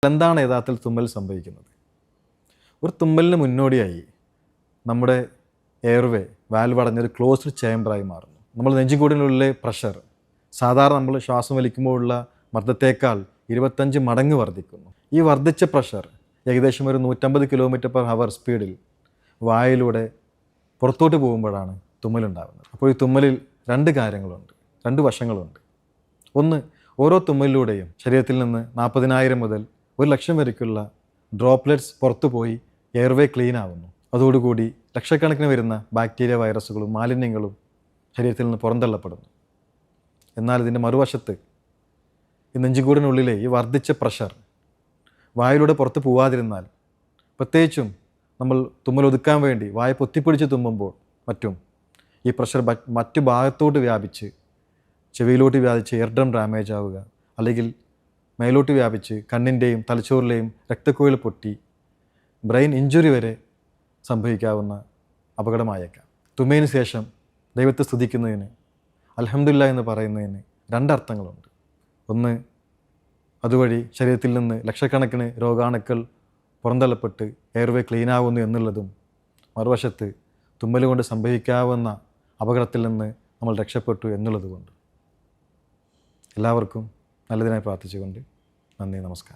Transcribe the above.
എന്താണ് യഥാർത്ഥത്തിൽ തുമ്മൽ സംഭവിക്കുന്നത്? ഒരു തുമ്മലിന് മുന്നോടിയായി നമ്മുടെ എയർവേ വാൽവ് അടഞ്ഞൊരു ക്ലോസ്ഡ് ചേംബറായി മാറുന്നു. നമ്മൾ നെഞ്ചുകൂടിനുള്ളിലെ പ്രഷർ സാധാരണ നമ്മൾ ശ്വാസം വലിക്കുമ്പോഴുള്ള മർദ്ദത്തേക്കാൾ 25 മടങ്ങ് വർദ്ധിക്കുന്നു. ഈ വർദ്ധിച്ച പ്രഷർ ഏകദേശം ഒരു 150 km/h സ്പീഡിൽ വായിലൂടെ പുറത്തോട്ട് പോകുമ്പോഴാണ് തുമ്മലുണ്ടാകുന്നത്. അപ്പോൾ ഈ തുമ്മലിൽ രണ്ട് കാര്യങ്ങളുണ്ട്, രണ്ട് വശങ്ങളുണ്ട്. ഒന്ന്, ഓരോ തുമ്മലിലൂടെയും ശരീരത്തിൽ നിന്ന് 40,000 മുതൽ 1,00,000 വരയ്ക്കുള്ള ഡ്രോപ്ലെറ്റ്സ് പുറത്തു പോയി എയർവേ ക്ലീൻ ആവുന്നു. അതോടുകൂടി ലക്ഷക്കണക്കിന് വരുന്ന ബാക്ടീരിയ, വൈറസുകളും മാലിന്യങ്ങളും ശരീരത്തിൽ നിന്ന് പുറന്തള്ളപ്പെടുന്നു. എന്നാൽ ഇതിൻ്റെ മറുവശത്ത് ഈ നെഞ്ചുകൂടിനുള്ളിലെ ഈ വർദ്ധിച്ച പ്രഷർ വായിലൂടെ പുറത്ത് പോവാതിരുന്നാൽ, പ്രത്യേകിച്ചും നമ്മൾ തുമ്മലൊതുക്കാൻ വേണ്ടി വായ പൊത്തിപ്പിടിച്ച് തുമ്മുമ്പോൾ മറ്റും ഈ പ്രഷർ മറ്റു ഭാഗത്തോട്ട് വ്യാപിച്ച് ചെവിയിലോട്ട് വ്യാപിച്ച് ഇയർ ഡ്രം ഡാമേജ് ആവുക, അല്ലെങ്കിൽ മേലോട്ട് വ്യാപിച്ച് കണ്ണിൻ്റെയും തലച്ചോറിലെയും രക്തക്കുഴൽ പൊട്ടി ബ്രെയിൻ ഇഞ്ചുറി വരെ സംഭവിക്കാവുന്ന അപകടമായേക്കാം. തുമ്മയിന് ശേഷം ദൈവത്തെ സ്തുതിക്കുന്നതിന്, അൽഹംദുലില്ലാഹ് എന്ന് പറയുന്നതിന് രണ്ടർത്ഥങ്ങളുണ്ട്. ഒന്ന്, അതുവഴി ശരീരത്തിൽ നിന്ന് ലക്ഷക്കണക്കിന് രോഗാണുക്കൾ പുറന്തള്ളപ്പെട്ട് എയർവേ ക്ലീനാവുന്നു എന്നുള്ളതും, മറുവശത്ത് തുമ്മൽ കൊണ്ട് സംഭവിക്കാവുന്ന അപകടത്തിൽ നിന്ന് നമ്മൾ രക്ഷപ്പെട്ടു എന്നുള്ളതുകൊണ്ട്. എല്ലാവർക്കും നല്ലതിനായി പ്രാർത്ഥിച്ചുകൊണ്ട് നന്ദി, നമസ്കാരം.